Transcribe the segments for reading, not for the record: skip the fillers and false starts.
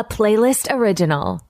a Playlist original.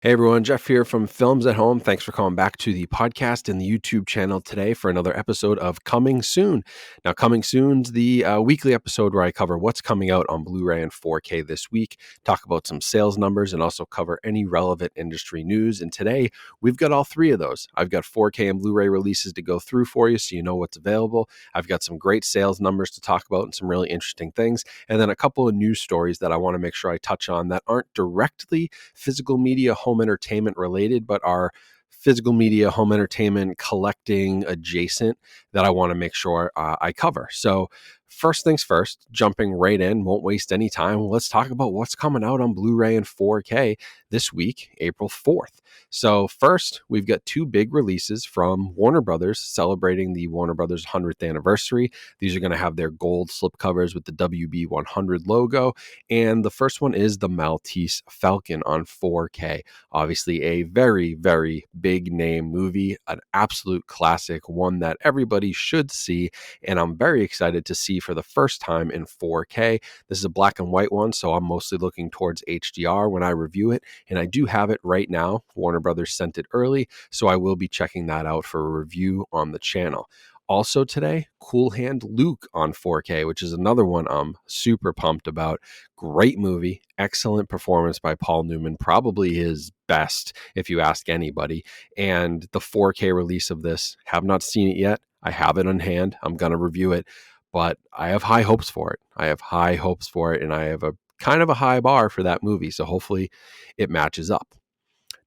Hey everyone, Jeff here from Films at Home. Thanks for coming back to the podcast and the YouTube channel today for another episode of Coming Soon. Now, Coming Soon's the weekly episode where I cover what's coming out on Blu-ray and 4K this week, talk about some sales numbers, and also cover any relevant industry news. And today, we've got all three of those. I've got 4K and Blu-ray releases to go through for you so you know what's available. I've got some great sales numbers to talk about and some really interesting things. And then a couple of news stories that I want to make sure I touch on that aren't directly physical media home entertainment related, but are physical media home entertainment collecting adjacent that I want to make sure I cover. So first things first, jumping right in, won't waste any time. Let's talk about what's coming out on Blu-ray and 4K this week, April 4th. So first, we've got two big releases from Warner Brothers celebrating the Warner Brothers 100th anniversary. These are going to have their gold slipcovers with the WB100 logo. And the first one is the Maltese Falcon on 4K. Obviously a very, very big name movie, an absolute classic, one that everybody should see. And I'm very excited to see for the first time in 4K. This is a black and white one, so I'm mostly looking towards HDR when I review it. And I do have it right now. Warner Brothers sent it early, so I will be checking that out for a review on the channel. Also today, Cool Hand Luke on 4K, which is another one I'm super pumped about. Great movie, excellent performance by Paul Newman, probably his best if you ask anybody. And the 4K release of this, have not seen it yet. I have it on hand. I'm going to review it, but I have high hopes for it. And I have a kind of a high bar for that movie, so hopefully it matches up.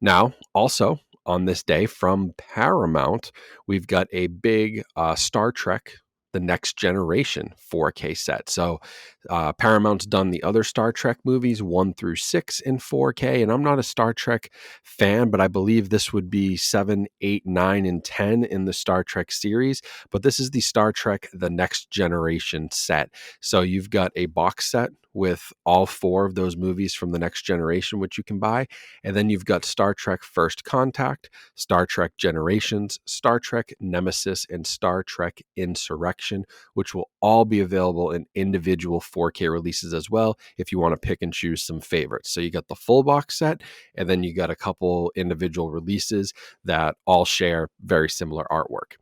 Now, also on this day from Paramount, we've got a big Star Trek The Next Generation 4K set. So Paramount's done the other Star Trek movies 1 through 6 in 4K, and I'm not a Star Trek fan, but I believe this would be 7, 8, 9, and 10 in the Star Trek series. But this is the Star Trek The Next Generation set. So you've got a box set with all 4 of those movies from The Next Generation, which you can buy. And then you've got Star Trek First Contact, Star Trek Generations, Star Trek Nemesis, and Star Trek Insurrection, which will all be available in individual 4K releases as well if you want to pick and choose some favorites. So you got the full box set, and then you got a couple individual releases that all share very similar artwork.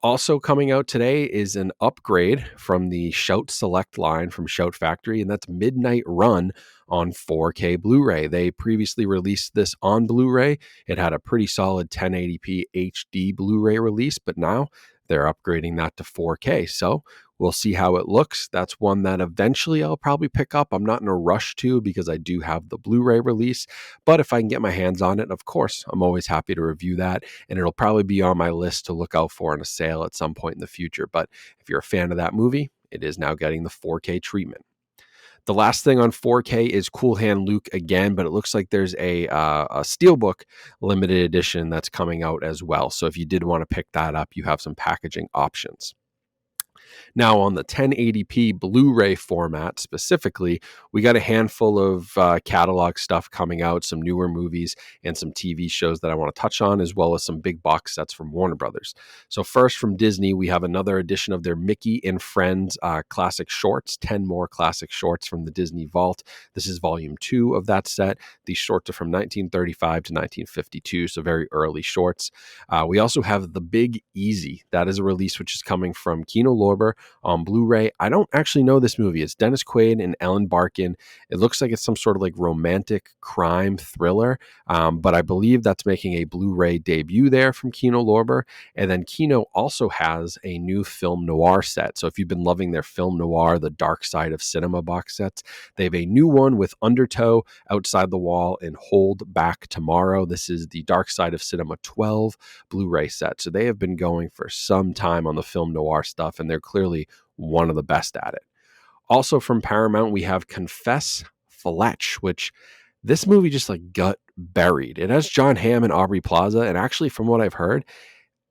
Also coming out today is an upgrade from the Shout Select line from Shout Factory, and that's Midnight Run on 4K Blu-ray. They previously released this on Blu-ray. It had a pretty solid 1080p HD Blu-ray release, but now they're upgrading that to 4K. So we'll see how it looks. That's one that eventually I'll probably pick up. I'm not in a rush to because I do have the Blu-ray release, but if I can get my hands on it, of course, I'm always happy to review that, and it'll probably be on my list to look out for in a sale at some point in the future. But if you're a fan of that movie, it is now getting the 4K treatment. The last thing on 4K is Cool Hand Luke again, but it looks like there's a Steelbook limited edition that's coming out as well. So if you did want to pick that up, you have some packaging options. Now, on the 1080p Blu-ray format specifically, we got a handful of catalog stuff coming out, some newer movies and some TV shows that I want to touch on, as well as some big box sets from Warner Brothers. So first, from Disney, we have another edition of their Mickey and Friends classic shorts, 10 more classic shorts from the Disney Vault. This is volume 2 of that set. These shorts are from 1935 to 1952, so very early shorts. We also have The Big Easy. That is a release which is coming from Kino Lorber on Blu-ray. I don't actually know this movie. It's Dennis Quaid and Ellen Barkin. It looks like it's some sort of like romantic crime thriller, but I believe that's making a Blu-ray debut there from Kino Lorber. And then Kino also has a new film noir set. So if you've been loving their film noir, the Dark Side of Cinema box sets, they have a new one with Undertow, Outside the Wall, and Hold Back Tomorrow. This is the Dark Side of Cinema 12 Blu-ray set. So they have been going for some time on the film noir stuff, and they're clearly one of the best at it. Also from Paramount, we have Confess Fletch, which this movie just like got buried. It has John Hamm and Aubrey Plaza, and actually from what I've heard,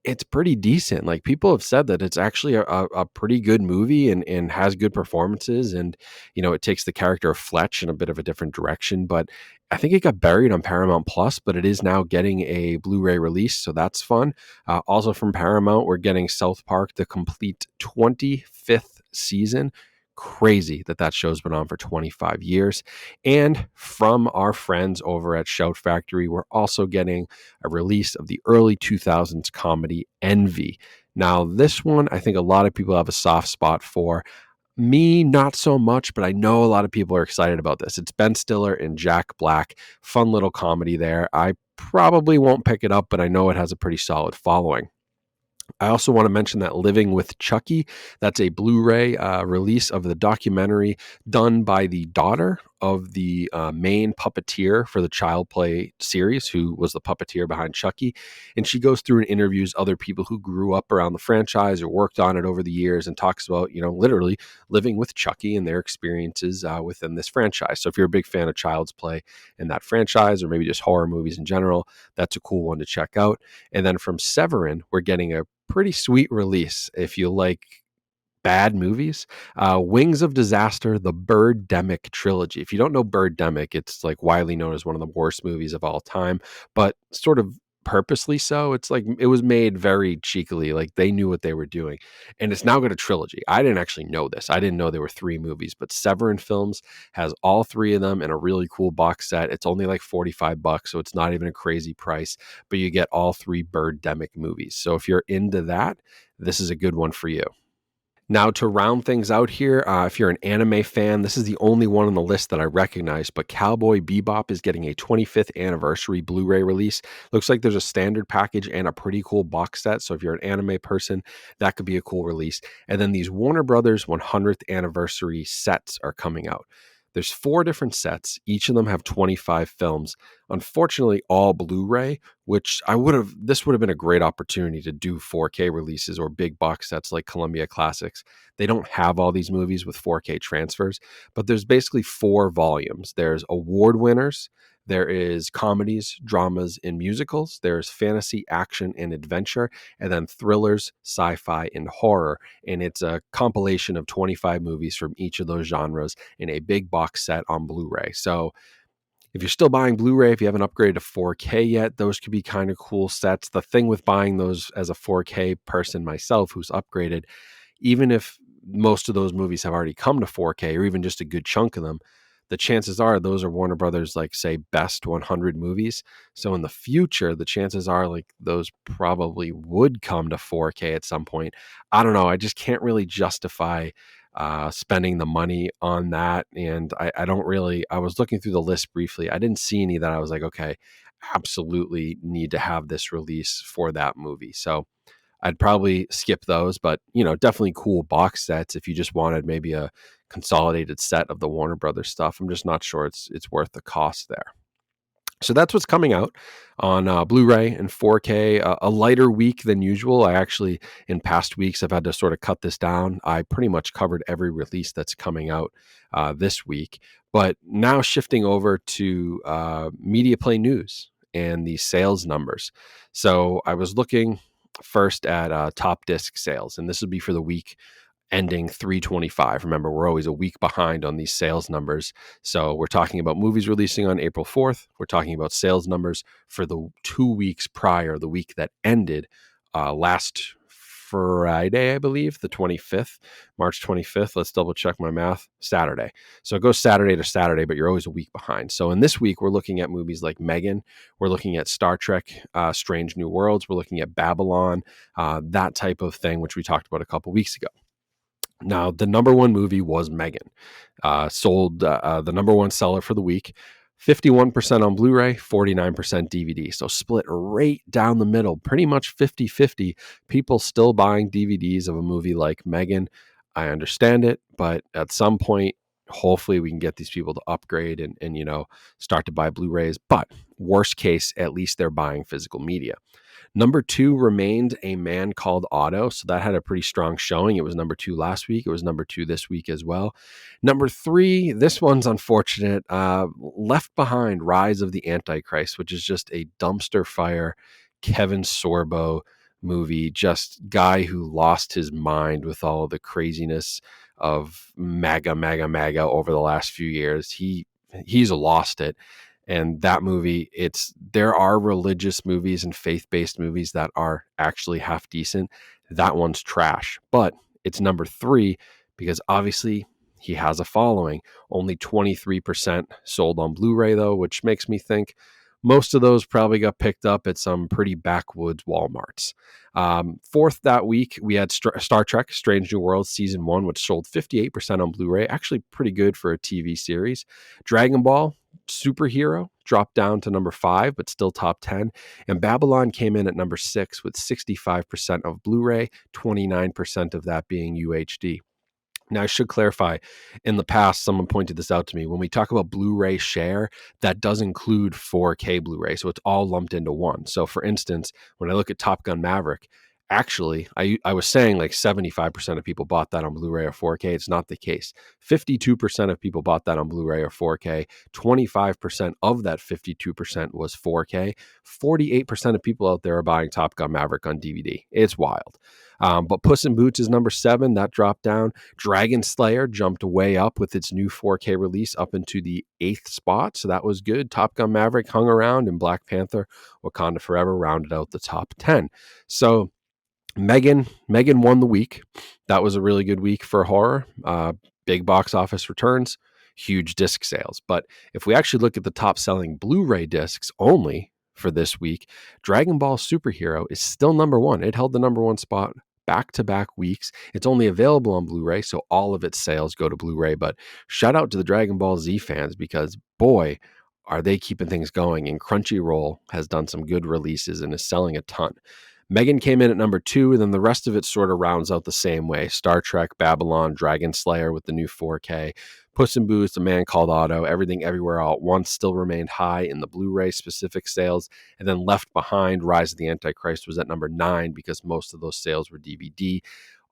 it's pretty decent. Like, people have said that it's actually a pretty good movie and has good performances, and it takes the character of Fletch in a bit of a different direction. But I think it got buried on Paramount Plus, but it is now getting a Blu-ray release, so that's fun. Also from Paramount, we're getting South Park, the complete 25th season. Crazy that show's been on for 25 years. And from our friends over at Shout Factory, we're also getting a release of the early 2000s comedy Envy. Now, this one, I think a lot of people have a soft spot for. Me, not so much, but I know a lot of people are excited about this. It's Ben Stiller and Jack Black. Fun little comedy there. I probably won't pick it up, but I know it has a pretty solid following. I also want to mention that Living with Chucky, that's a Blu-ray release of the documentary done by the daughter of the main puppeteer for the Child Play series, who was the puppeteer behind Chucky. And she goes through and interviews other people who grew up around the franchise or worked on it over the years, and talks about, literally living with Chucky and their experiences within this franchise. So if you're a big fan of Child's Play and that franchise, or maybe just horror movies in general, that's a cool one to check out. And then from Severin, we're getting a pretty sweet release if you like bad movies. Wings of Disaster, the Birdemic trilogy. If you don't know Birdemic, it's like widely known as one of the worst movies of all time, but sort of purposely so. It's like it was made very cheekily, like they knew what they were doing. And it's now got a trilogy. I didn't actually know this. I didn't know there were 3 movies, but Severin Films has all 3 of them in a really cool box set. It's only like $45, so it's not even a crazy price, but you get all 3 Birdemic movies. So if you're into that, this is a good one for you. Now, to round things out here, if you're an anime fan, this is the only one on the list that I recognize, but Cowboy Bebop is getting a 25th anniversary Blu-ray release. Looks like there's a standard package and a pretty cool box set, so if you're an anime person, that could be a cool release. And then these Warner Brothers 100th anniversary sets are coming out. There's 4 different sets. Each of them have 25 films. Unfortunately, all Blu-ray, which this would have been a great opportunity to do 4K releases or big box sets like Columbia Classics. They don't have all these movies with 4K transfers, but there's basically 4 volumes. There's award winners, there is comedies, dramas, and musicals. There's fantasy, action, and adventure, and then thrillers, sci-fi, and horror. And it's a compilation of 25 movies from each of those genres in a big box set on Blu-ray. So if you're still buying Blu-ray, if you haven't upgraded to 4K yet, those could be kind of cool sets. The thing with buying those as a 4K person myself who's upgraded, even if most of those movies have already come to 4K or even just a good chunk of them, the chances are those are Warner Brothers, like, say, best 100 movies. So in the future, the chances are like those probably would come to 4K at some point. I don't know. I just can't really justify spending the money on that. And I don't really, I was looking through the list briefly. I didn't see any that I was like, okay, absolutely need to have this release for that movie. So I'd probably skip those, but definitely cool box sets if you just wanted maybe a consolidated set of the Warner Brothers stuff. I'm just not sure it's worth the cost there. So that's what's coming out on Blu-ray and 4K. A lighter week than usual. I actually, in past weeks, I've had to sort of cut this down. I pretty much covered every release that's coming out this week. But now shifting over to Media Play News and the sales numbers. So I was looking first at top disc sales, and this would be for the week ending 3/25. Remember, we're always a week behind on these sales numbers. So we're talking about movies releasing on April 4th. We're talking about sales numbers for the 2 weeks prior, the week that ended last Friday, I believe, the 25th, March 25th. Let's double check my math. Saturday. So it goes Saturday to Saturday, but you're always a week behind. So in this week, we're looking at movies like Megan. We're looking at Star Trek, Strange New Worlds. We're looking at Babylon, that type of thing, which we talked about a couple weeks ago. Now, the number one movie was Megan. Sold the number one seller for the week, 51% on Blu-ray, 49% DVD. So split right down the middle, pretty much 50-50. People still buying DVDs of a movie like Megan. I understand it, but at some point, hopefully we can get these people to upgrade and start to buy Blu-rays. But worst case, at least they're buying physical media. Number 2 remained A Man Called Otto. So that had a pretty strong showing. It was number 2 last week. It was number 2 this week as well. Number 3, this one's unfortunate. Left Behind, Rise of the Antichrist, which is just a dumpster fire Kevin Sorbo movie, just guy who lost his mind with all of the craziness of MAGA over the last few years. He's lost it. And that movie, there are religious movies and faith-based movies that are actually half decent. That one's trash, but it's number 3 because obviously he has a following. Only 23% sold on Blu-ray though, which makes me think most of those probably got picked up at some pretty backwoods Walmarts. Fourth that week, we had Star Trek Strange New Worlds Season 1, which sold 58% on Blu-ray. Actually pretty good for a TV series. Dragon Ball Superhero dropped down to number 5, but still top 10. And Babylon came in at number 6 with 65% of Blu-ray, 29% of that being UHD. Now, I should clarify, in the past, someone pointed this out to me. When we talk about Blu-ray share, that does include 4K Blu-ray. So it's all lumped into one. So for instance, when I look at Top Gun Maverick, actually, I was saying like 75% of people bought that on Blu-ray or 4K. It's not the case. 52% of people bought that on Blu-ray or 4K. 25% of that 52% was 4K. 48% of people out there are buying Top Gun Maverick on DVD. It's wild. But Puss in Boots is number 7. That dropped down. Dragon Slayer jumped way up with its new 4K release up into the 8th spot. So that was good. Top Gun Maverick hung around, and Black Panther Wakanda Forever rounded out the top 10. So Megan won the week. That was a really good week for horror. Big box office returns, huge disc sales. But if we actually look at the top selling Blu-ray discs only for this week, Dragon Ball Superhero is still number 1. It held the number 1 spot back-to-back weeks. It's only available on Blu-ray, so all of its sales go to Blu-ray. But shout out to the Dragon Ball Z fans, because boy, are they keeping things going. And Crunchyroll has done some good releases and is selling a ton. Megan came in at number 2, and then the rest of it sort of rounds out the same way. Star Trek, Babylon, Dragon Slayer with the new 4K, Puss in Boots, A Man Called Otto, Everything Everywhere All at Once still remained high in the Blu-ray specific sales. And then Left Behind, Rise of the Antichrist was at number 9 because most of those sales were DVD.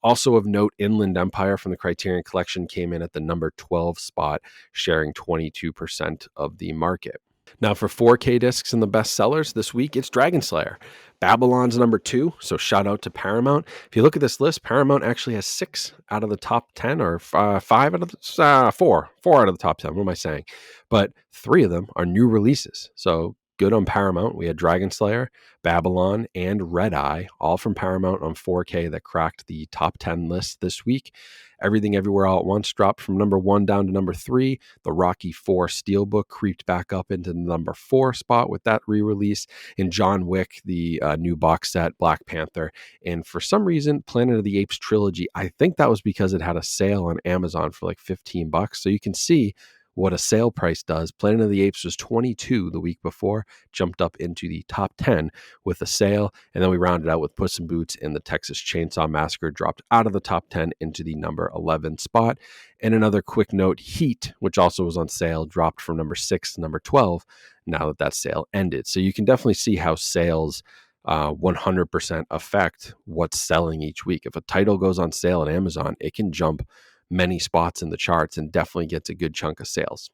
Also of note, Inland Empire from the Criterion Collection came in at the number 12 spot, sharing 22% of the market. Now, for 4K discs and the best sellers this week, it's Dragon Slayer. Babylon's number 2, so shout out to Paramount. If you look at this list, Paramount actually has 6 out of the top 10, or 5 out of the 4 out of the top 10. What am I saying? But 3 of them are new releases. So good on Paramount. We had Dragon Slayer, Babylon, and Red Eye, all from Paramount on 4K that cracked the top 10 list this week. Everything Everywhere All at Once dropped from number 1 down to number 3. The Rocky IV Steelbook creeped back up into the number 4 spot with that re-release. And John Wick, the new box set, Black Panther. And for some reason, Planet of the Apes trilogy, I think that was because it had a sale on Amazon for like $15. So you can see what a sale price does. Planet of the Apes was 22 the week before, jumped up into the top 10 with a sale. And then we rounded out with Puss in Boots, and the Texas Chainsaw Massacre dropped out of the top 10 into the number 11 spot. And another quick note, Heat, which also was on sale, dropped from number 6 to number 12 now that sale ended. So you can definitely see how sales 100% affect what's selling each week. If a title goes on sale at Amazon, it can jump many spots in the charts and definitely gets a good chunk of sales.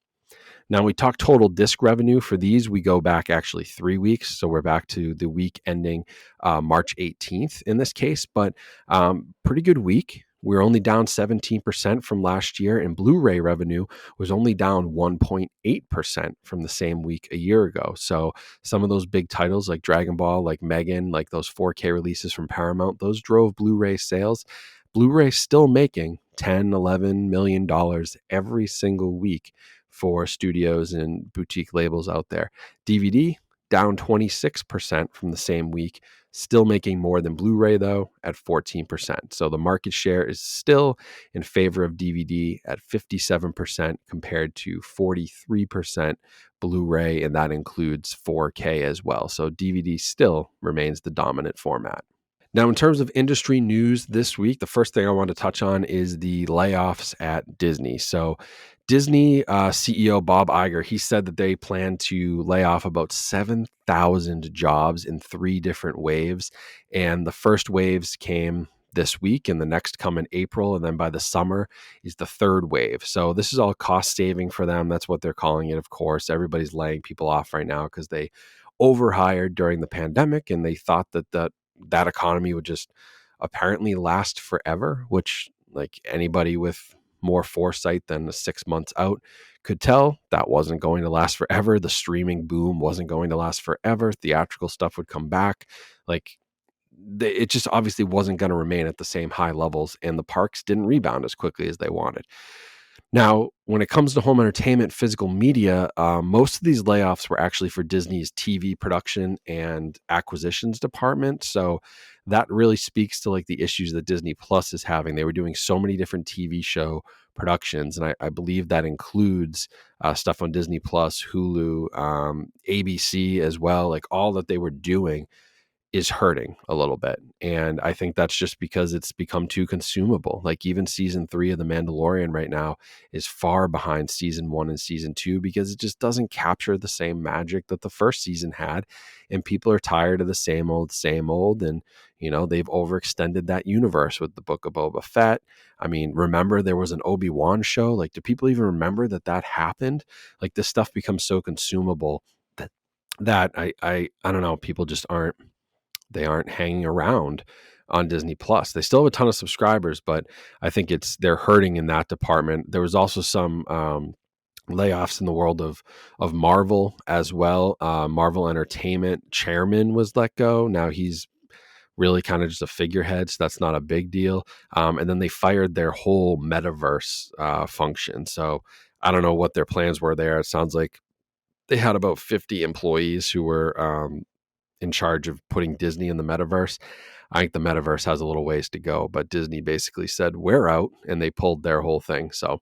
Now, we talk total disc revenue for these. We go back actually 3 weeks. So we're back to the week ending March 18th in this case, but pretty good week. We're only down 17% from last year, and Blu-ray revenue was only down 1.8% from the same week a year ago. So some of those big titles like Dragon Ball, like Megan, like those 4K releases from Paramount, those drove Blu-ray sales. Blu-ray still making $10, $11 million every single week for studios and boutique labels out there. DVD down 26% from the same week, still making more than Blu-ray though at 14%. So the market share is still in favor of DVD at 57% compared to 43% Blu-ray, and that includes 4K as well. So DVD still remains the dominant format. Now, in terms of industry news this week, the first thing I want to touch on is the layoffs at Disney. So Disney CEO Bob Iger, he said that they plan to lay off about 7,000 jobs in 3 different waves. And the first waves came this week, and the next come in April. And then by the summer is the 3rd wave. So this is all cost saving for them. That's what they're calling it, of course. Everybody's laying people off right now because they overhired during the pandemic, and they thought that that economy would just apparently last forever, which like anybody with more foresight than the 6 months out could tell that wasn't going to last forever. The streaming boom wasn't going to last forever. Theatrical stuff would come back. Like it just obviously wasn't going to remain at the same high levels, and the parks didn't rebound as quickly as they wanted. Now, when it comes to home entertainment, physical media, most of these layoffs were actually for Disney's TV production and acquisitions department. So that really speaks to like the issues that Disney Plus is having. They were doing so many different TV show productions, and I believe that includes stuff on Disney Plus, Hulu, ABC as well. Like all that they were doing is hurting a little bit. And I think that's just because it's become too consumable. Like even season 3 of The Mandalorian right now is far behind season 1 and season 2 because it just doesn't capture the same magic that the first season had. And people are tired of the same old, same old. And, you know, they've overextended that universe with the Book of Boba Fett. I mean, remember there was an Obi-Wan show? Like, do people even remember that happened? Like this stuff becomes so consumable that I don't know, people just aren't hanging around on Disney Plus. They still have a ton of subscribers, but I think they're hurting in that department. There was also some layoffs in the world of Marvel as well. Marvel Entertainment chairman was let go. Now he's really kind of just a figurehead, so that's not a big deal. And then they fired their whole metaverse function. So I don't know what their plans were there. It sounds like they had about 50 employees who were in charge of putting Disney in the metaverse. I think the metaverse has a little ways to go, but Disney basically said, we're out, and they pulled their whole thing. So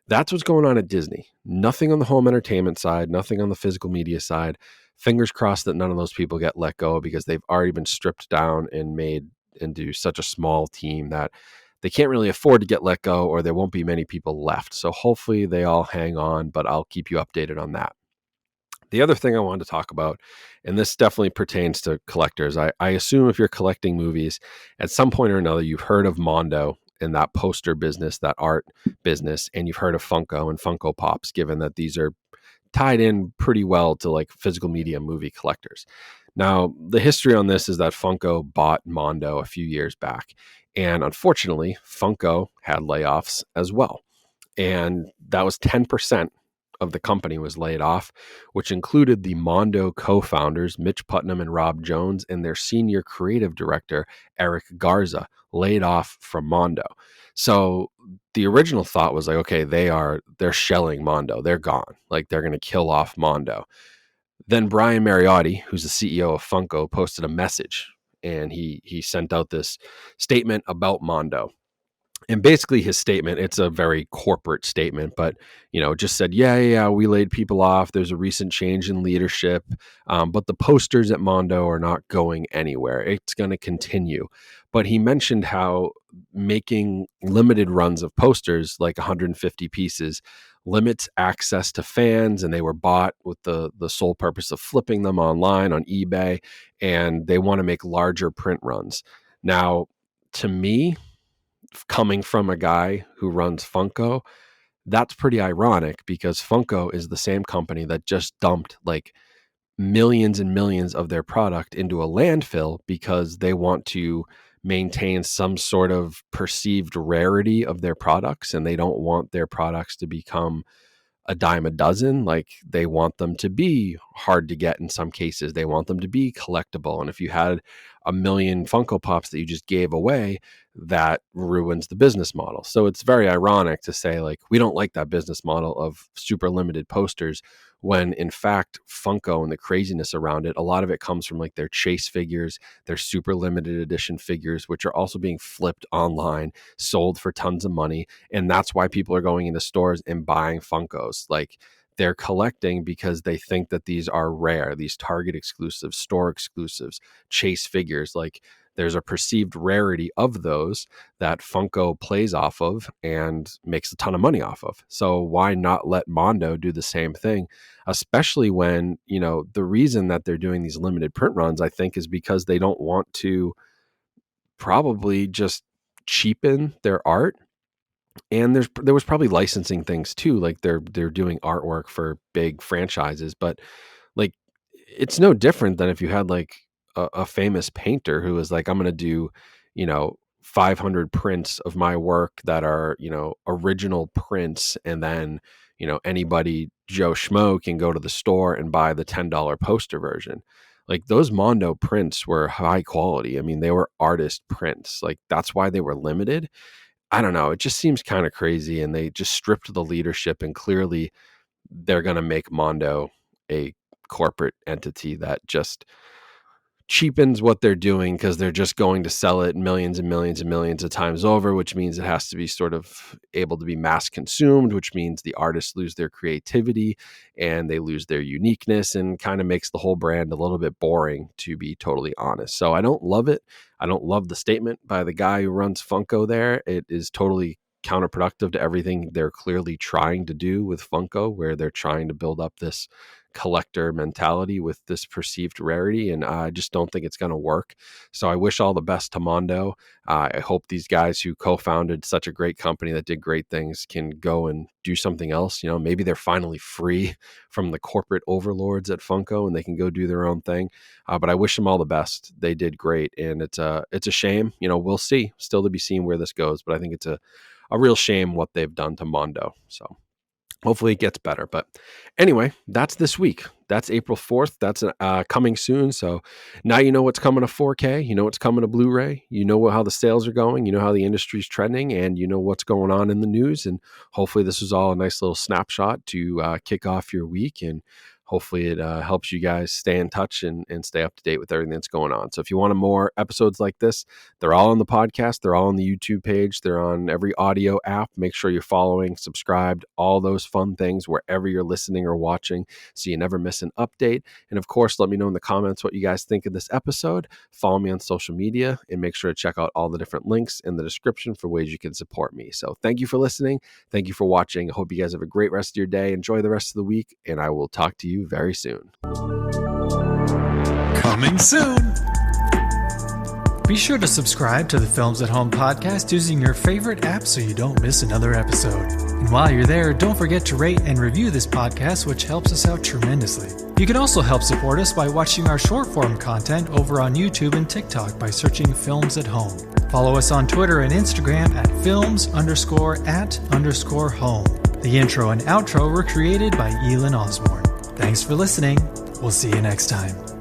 that's what's going on at Disney. Nothing on the home entertainment side, nothing on the physical media side. Fingers crossed that none of those people get let go because they've already been stripped down and made into such a small team that they can't really afford to get let go, or there won't be many people left. So hopefully they all hang on, but I'll keep you updated on that. The other thing I wanted to talk about, and this definitely pertains to collectors. I assume if you're collecting movies, at some point or another, you've heard of Mondo and that poster business, that art business, and you've heard of Funko and Funko Pops, given that these are tied in pretty well to like physical media movie collectors. Now, the history on this is that Funko bought Mondo a few years back. And unfortunately, Funko had layoffs as well. And that was 10% of the company was laid off, which included the Mondo co-founders, Mitch Putnam and Rob Jones, and their senior creative director, Eric Garza, laid off from Mondo. So the original thought was like, okay, they're shelling Mondo. They're gone. Like they're going to kill off Mondo. Then Brian Mariotti, who's the CEO of Funko, posted a message, and he sent out this statement about Mondo. And basically his statement, it's a very corporate statement, but, you know, just said, yeah, we laid people off. There's a recent change in leadership, but the posters at Mondo are not going anywhere. It's going to continue. But he mentioned how making limited runs of posters, like 150 pieces, limits access to fans, and they were bought with the sole purpose of flipping them online on eBay, and they want to make larger print runs. Now, to me, coming from a guy who runs Funko, that's pretty ironic because Funko is the same company that just dumped like millions and millions of their product into a landfill because they want to maintain some sort of perceived rarity of their products, and they don't want their products to become a dime a dozen. Like they want them to be hard to get in some cases. They want them to be collectible. And if you had a million Funko Pops that you just gave away, that ruins the business model. So it's very ironic to say, like, we don't like that business model of super limited posters, when in fact Funko and the craziness around it, a lot of it comes from like their chase figures, their super limited edition figures, which are also being flipped online, sold for tons of money. And that's why people are going into stores and buying Funkos. Like they're collecting because they think that these are rare, these Target exclusives, store exclusives, chase figures. Like there's a perceived rarity of those that Funko plays off of and makes a ton of money off of. So why not let Mondo do the same thing? Especially when, you know, the reason that they're doing these limited print runs, I think, is because they don't want to probably just cheapen their art. And there was probably licensing things too, like they're doing artwork for big franchises, but like it's no different than if you had like a famous painter who was like, I'm going to do, 500 prints of my work that are, original prints. And then, anybody, Joe Schmo, can go to the store and buy the $10 poster version. Like those Mondo prints were high quality. I mean, they were artist prints. Like that's why they were limited. I don't know. It just seems kind of crazy. And they just stripped the leadership, and clearly they're going to make Mondo a corporate entity that just cheapens what they're doing, because they're just going to sell it millions and millions and millions of times over, which means it has to be sort of able to be mass consumed, which means the artists lose their creativity and they lose their uniqueness, and kind of makes the whole brand a little bit boring, to be totally honest. So I don't love it. I don't love the statement by the guy who runs Funko there. It is totally counterproductive to everything they're clearly trying to do with Funko, where they're trying to build up this collector mentality with this perceived rarity, and I just don't think it's going to work. So I wish all the best to Mondo. I hope these guys who co-founded such a great company that did great things can go and do something else. Maybe they're finally free from the corporate overlords at Funko and they can go do their own thing. But I wish them all the best. They did great, and it's a shame. We'll see. Still to be seen where this goes, but I think it's a real shame what they've done to Mondo. So hopefully it gets better. But anyway, that's this week. That's April 4th. That's coming soon. So now you know what's coming to 4K. You know what's coming to Blu-ray. You know how the sales are going. You know how the industry's trending, and you know what's going on in the news. And hopefully this was all a nice little snapshot to kick off your week. And hopefully it helps you guys stay in touch and stay up to date with everything that's going on. So if you want more episodes like this, they're all on the podcast. They're all on the YouTube page. They're on every audio app. Make sure you're following, subscribed, all those fun things wherever you're listening or watching, so you never miss an update. And of course, let me know in the comments what you guys think of this episode. Follow me on social media, and make sure to check out all the different links in the description for ways you can support me. So thank you for listening. Thank you for watching. I hope you guys have a great rest of your day. Enjoy the rest of the week, and I will talk to you very soon. Coming soon. Be sure to subscribe to the Films at Home podcast using your favorite app so you don't miss another episode. And while you're there, don't forget to rate and review this podcast, which helps us out tremendously. You can also help support us by watching our short form content over on YouTube and TikTok by searching Films at Home. Follow us on Twitter and Instagram at films_at_home. The intro and outro were created by Elin Osborne. Thanks for listening. We'll see you next time.